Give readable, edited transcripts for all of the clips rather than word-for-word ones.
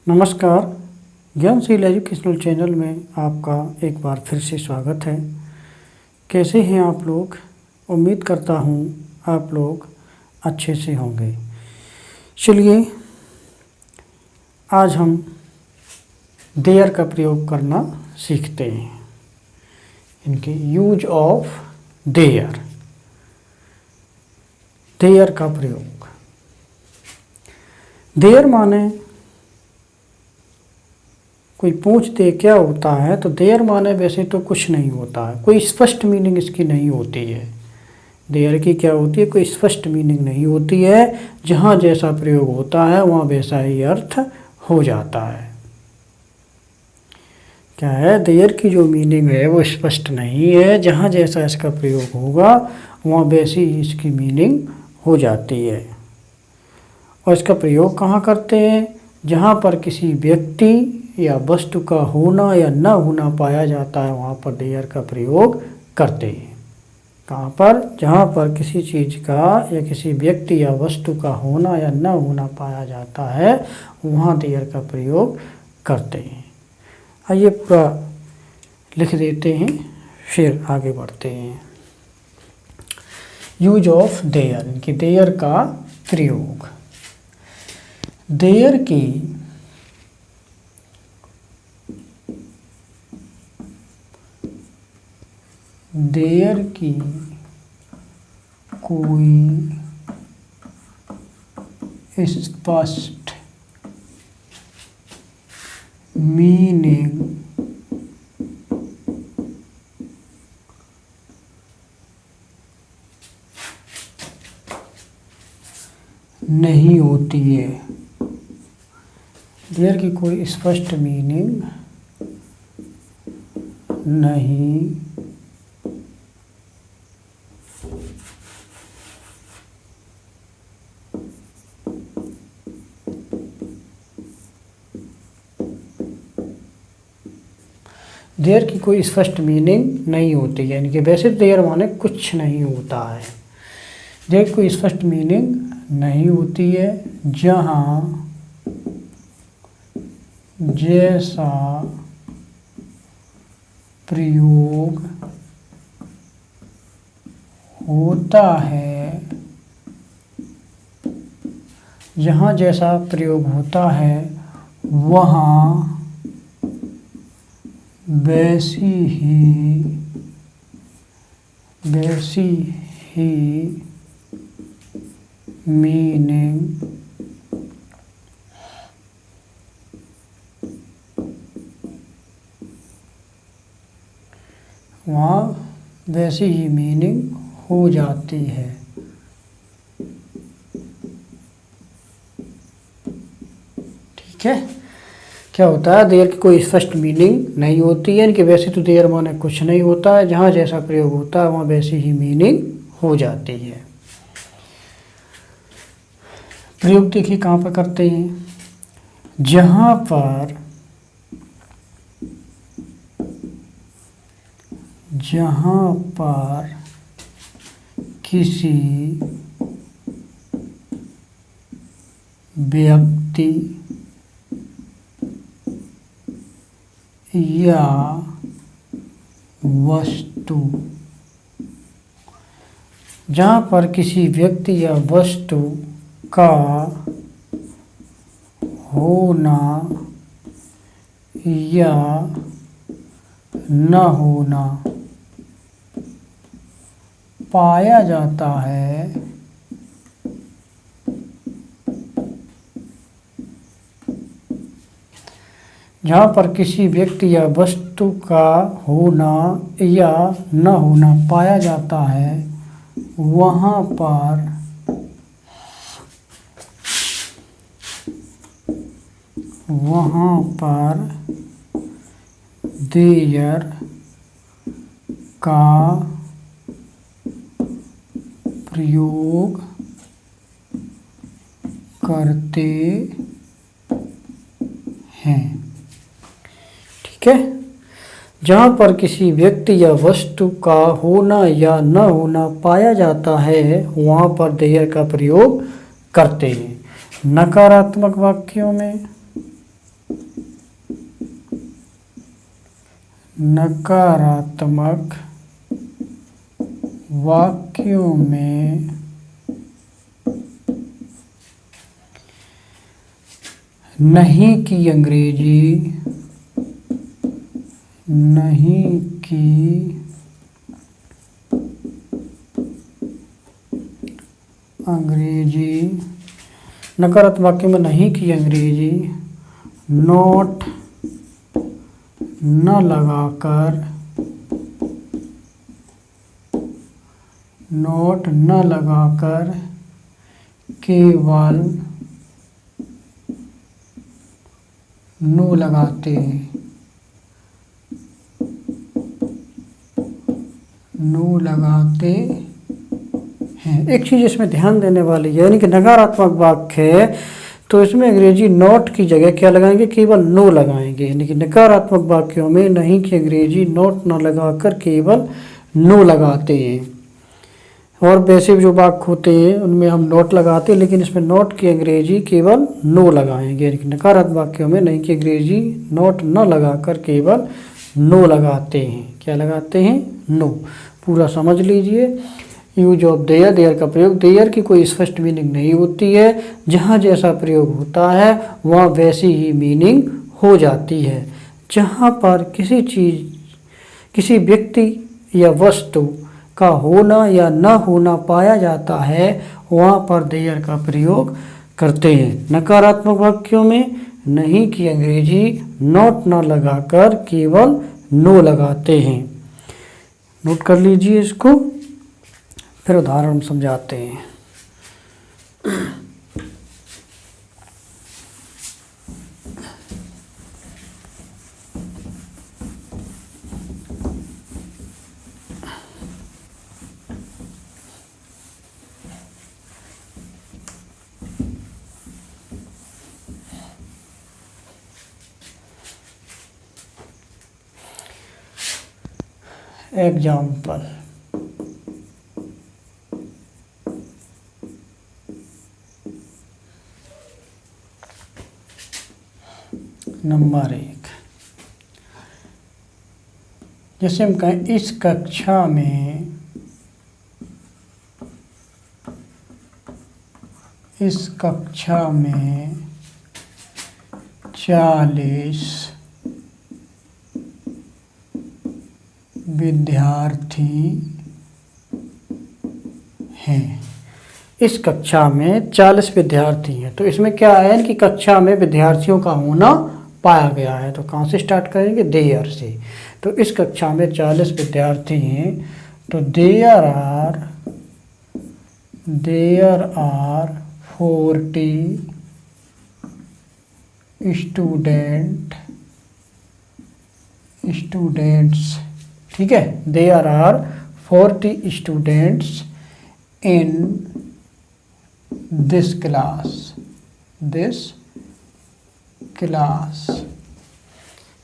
नमस्कार। ज्ञानशील educational channel में आपका एक बार फिर से स्वागत है। कैसे हैं आप लोग? उम्मीद करता हूँ आप लोग अच्छे से होंगे। चलिए आज हम देयर का प्रयोग करना सीखते हैं। इनके यूज ऑफ देयर, देयर का प्रयोग। देयर माने कोई पूछ दे क्या होता है, तो देयर माने वैसे तो कुछ नहीं होता है, कोई स्पष्ट मीनिंग इसकी नहीं होती है। देयर की क्या होती है? कोई स्पष्ट मीनिंग नहीं होती है। जहाँ जैसा प्रयोग होता है वहाँ वैसा ही अर्थ हो जाता है। क्या है? देयर की जो मीनिंग है वो स्पष्ट नहीं है। जहाँ जैसा इसका प्रयोग होगा वहाँ वैसी ही इसकी मीनिंग हो जाती है। और इसका प्रयोग कहाँ करते हैं? जहाँ पर किसी व्यक्ति या वस्तु का होना या न होना पाया जाता है वहाँ पर देयर का प्रयोग करते हैं। कहाँ पर? जहाँ पर किसी चीज़ का या किसी व्यक्ति या वस्तु का होना या न होना पाया जाता है वहाँ देयर का प्रयोग करते हैं। आइए पूरा लिख देते हैं, फिर आगे बढ़ते हैं। यूज ऑफ देयर, इनकी देयर का प्रयोग। देयर की कोई स्पष्ट मीनिंग नहीं होती है। देयर की कोई स्पष्ट मीनिंग नहीं देयर की कोई स्पष्ट मीनिंग नहीं होती है। यानी कि वैसे देयर माने कुछ नहीं होता है। देयर की कोई स्पष्ट मीनिंग नहीं होती है। जहाँ जैसा प्रयोग होता है, जहाँ जैसा प्रयोग होता है वहाँ वैसी ही मीनिंग हो जाती है। ठीक है? क्या होता है? देयर की कोई स्पष्ट मीनिंग नहीं होती है। इनके वैसे तो देयर माने कुछ नहीं होता है। जहाँ जैसा प्रयोग होता है वहाँ वैसी ही मीनिंग हो जाती है। प्रयोग देखिए कहाँ पर करते हैं। जहाँ पर किसी व्यक्ति या वस्तु, जहाँ पर किसी व्यक्ति या वस्तु का होना या न होना पाया जाता है, जहाँ पर किसी व्यक्ति या वस्तु का होना या न होना पाया जाता है वहाँ पर देयर का प्रयोग करते हैं। ठीक है? जहाँ पर किसी व्यक्ति या वस्तु का होना या न होना पाया जाता है वहाँ पर देयर का प्रयोग करते हैं। नकारात्मक वाक्यों में नकारात्मक वाक्यों में नहीं की अंग्रेजी नकारात्मक वाक्य में नहीं की अंग्रेजी नोट न लगाकर केवल नो लगाते हैं। एक चीज़ इसमें ध्यान देने वाली है, यानी कि नकारात्मक वाक्य है तो इसमें अंग्रेजी नॉट की जगह क्या लगाएंगे, केवल नो लगाएंगे। यानी कि नकारात्मक वाक्यों में नहीं की अंग्रेजी नॉट न लगाकर केवल नो लगाते हैं। और वैसे जो वाक्य होते हैं उनमें हम नोट लगाते हैं, लेकिन इसमें नोट की अंग्रेजी केवल नो लगाएंगे। यानी कि नकारात्मक वाक्यों में नहीं की अंग्रेजी नोट न लगाकर केवल नो लगाते हैं। क्या लगाते हैं? नो। पूरा समझ लीजिए। यूज ऑफ देयर, देयर का प्रयोग, देयर की कोई स्पष्ट मीनिंग नहीं होती है, जहाँ जैसा प्रयोग होता है वहाँ वैसी ही मीनिंग हो जाती है। जहाँ पर किसी चीज़, किसी व्यक्ति या वस्तु का होना या न होना पाया जाता है वहाँ पर देयर का प्रयोग करते हैं। नकारात्मक वाक्यों में नहीं की अंग्रेजी नॉट न लगाकर केवल नो लगाते हैं। नोट कर लीजिए इसको, फिर उदाहरण समझाते हैं। एग्जाम्पल, नंबर 1, जैसे हम कहें इस कक्षा में 40 विद्यार्थी हैं। इस कक्षा में 40 विद्यार्थी हैं, तो इसमें क्या है कि कक्षा में विद्यार्थियों का होना पाया गया है। तो कहाँ से स्टार्ट करेंगे? देयर से। तो इस कक्षा में 40 विद्यार्थी हैं, तो देयर आर 40 स्टूडेंट्स, ठीक है। There are 40 students in this class,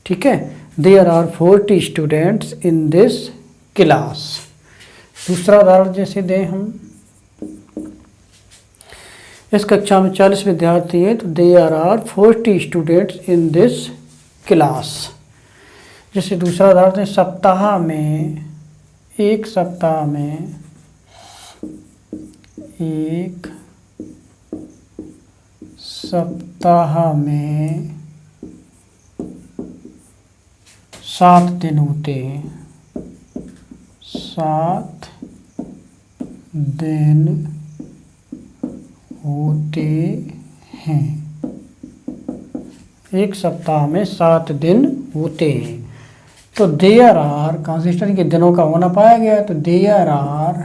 ठीक है। There are 40 students in this class. दूसरा उदाहरण जैसे दें हम, इस कक्षा में 40 विद्यार्थी हैं, तो there are 40 students in this class. जैसे दूसरा उदाहरण है, एक सप्ताह में 7 दिन होते हैं। 7 दिन होते हैं। एक सप्ताह में 7 दिन होते हैं। तो देयर आर कंसिस्टेंट के दिनों का होना पाया गया, तो there are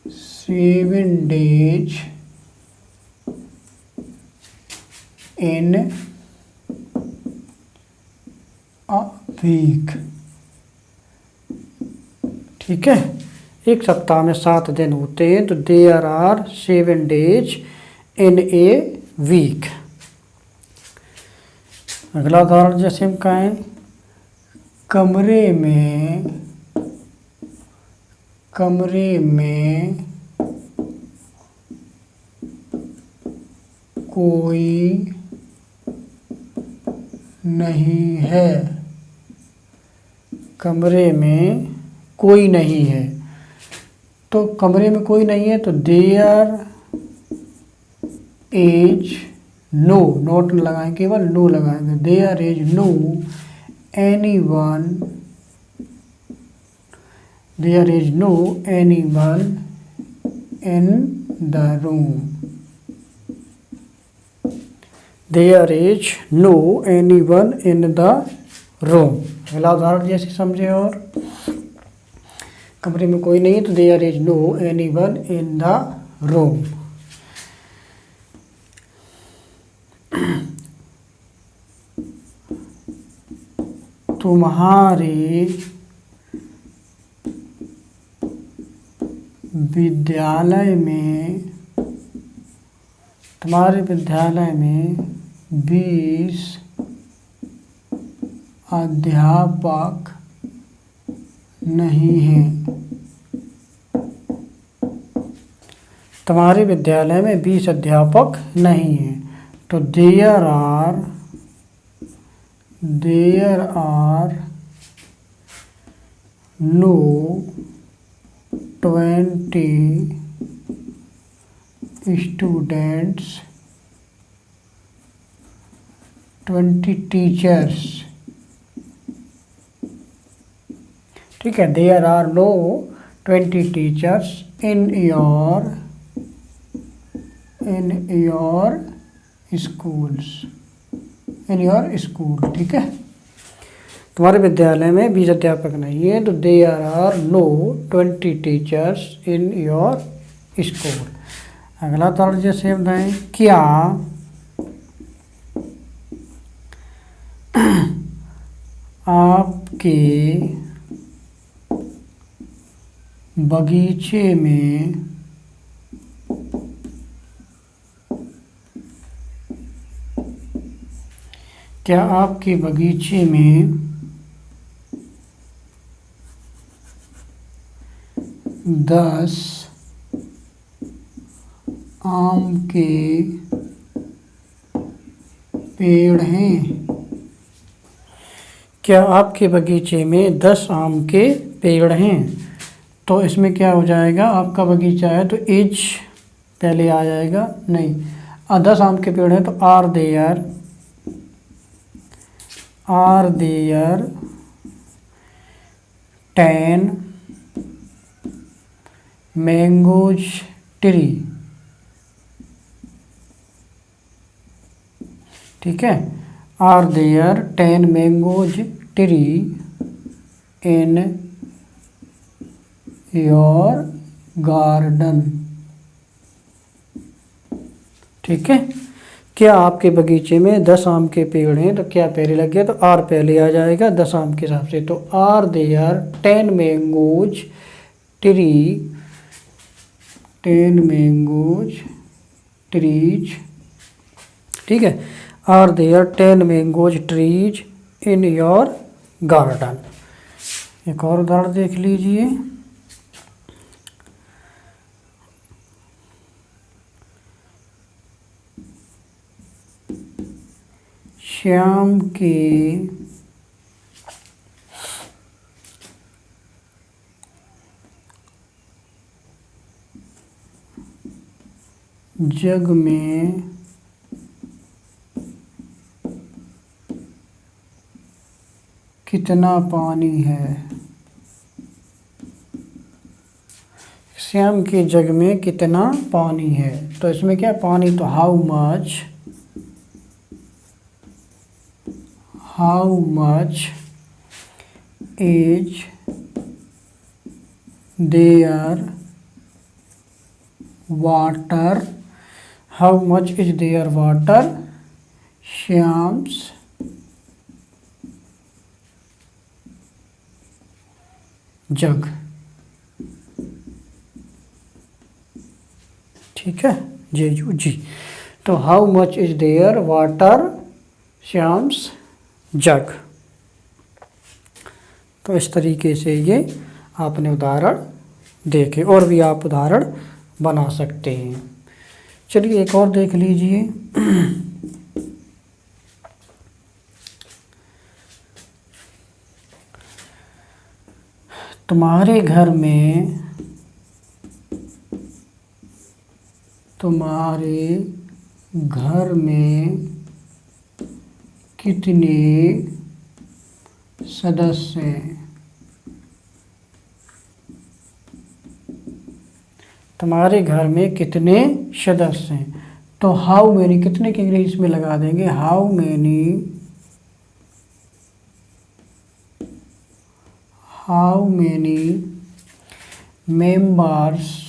7 days in a week, ठीक है। एक सप्ताह में 7 दिन होते हैं, तो there are 7 days in a week. अगला उदाहरण जैसे हम कहें, कमरे में कोई नहीं है, कमरे में कोई नहीं है। तो कमरे में कोई नहीं है तो देयर इज नो, नोट लगाएं, केवल नो लगाएंगे। There is no anyone, there is no anyone in the room, there is no anyone in the room. अगला उदाहरण जैसे समझे, और कमरे में कोई नहीं है तो there is no anyone in the room. तुम्हारे विद्यालय में, तुम्हारे विद्यालय में 20 अध्यापक नहीं हैं। तुम्हारे विद्यालय में 20 अध्यापक नहीं हैं तो there are no 20 students, 20 teachers. ठीक है, there are no 20 teachers in your schools, in your school. ठीक है, तुम्हारे विद्यालय में 20 अध्यापक नहीं है तो there are no 20 teachers in your school. अगला उदाहरण जैसे बताएं, क्या आपके बगीचे में क्या आपके बगीचे में 10 आम के पेड़ हैं? क्या आपके बगीचे में 10 आम के पेड़ हैं? तो इसमें क्या हो जाएगा, आपका बगीचा है तो एज पहले आ जाएगा, नहीं 10 आम के पेड़ हैं तो आर देयर 10 मैंगोज ट्री। ठीक है, are there 10 mangoes tree in your garden. ठीक है, क्या आपके बगीचे में 10 आम के पेड़ हैं तो क्या पहले लग गया तो आर पहले आ जाएगा 10 आम के हिसाब से, तो are there 10 mangoes tree, 10 mangoes trees. ठीक है, are there 10 mangoes trees in your garden. एक और उदाहरण देख लीजिए, श्याम के जग में कितना पानी है? श्याम के जग में कितना पानी है? तो इसमें क्या पानी, तो how much is there water, how much is there water Shyam's jug. ठीक है जेजू जी, तो how much is there water Shyam's jug. तो इस तरीके से ये आपने उदाहरण देखे, और भी आप उदाहरण बना सकते हैं। चलिए एक और देख लीजिए, तुम्हारे घर में कितने सदस्य हैं? तुम्हारे घर में कितने सदस्य हैं? तो हाउ मैनी कितने के इंग्लिश में लगा देंगे, how many members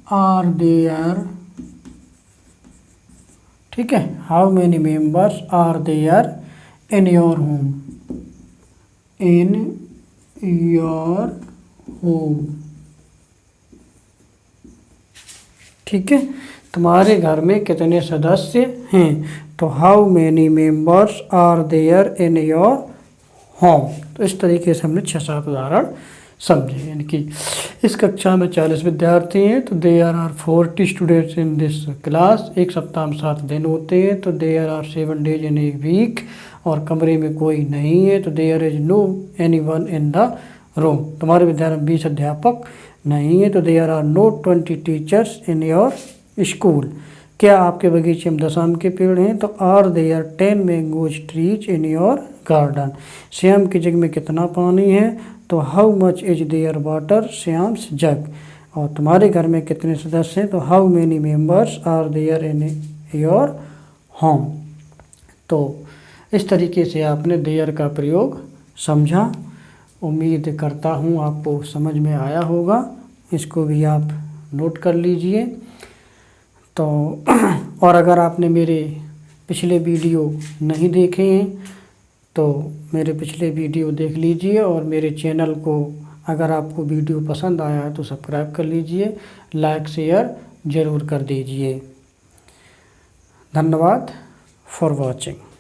are there, ठीक है, how many members are there in your home, ठीक है। तुम्हारे घर में कितने सदस्य हैं? तो how many members are there in your home. तो इस तरीके से हमने 6-7 उदाहरण समझे। यानी कि इस कक्षा में 40 विद्यार्थी हैं, तो there are 40 students in this class. एक सप्ताह में 7 दिन होते हैं, तो there are 7 days in a week. और कमरे में कोई नहीं है, तो there is no anyone in the room. तुम्हारे विद्यालय में 20 अध्यापक नहीं है, तो there are no 20 teachers in your school. क्या आपके बगीचे में 10 आम के पेड़ हैं? तो are there 10 mangoes trees in your garden. Shyam की जग में कितना पानी है? तो how much is there water Shyam's jug. और तुम्हारे घर में कितने सदस्य हैं? तो how many members are there in your home. तो इस तरीके से आपने देयर का प्रयोग समझा। उम्मीद करता हूँ आपको समझ में आया होगा। इसको भी आप नोट कर लीजिए। तो और अगर आपने मेरे पिछले वीडियो नहीं देखे हैं तो मेरे पिछले वीडियो देख लीजिए। और मेरे चैनल को अगर आपको वीडियो पसंद आया है तो सब्सक्राइब कर लीजिए, लाइक शेयर ज़रूर कर दीजिए। धन्यवाद फॉर वॉचिंग।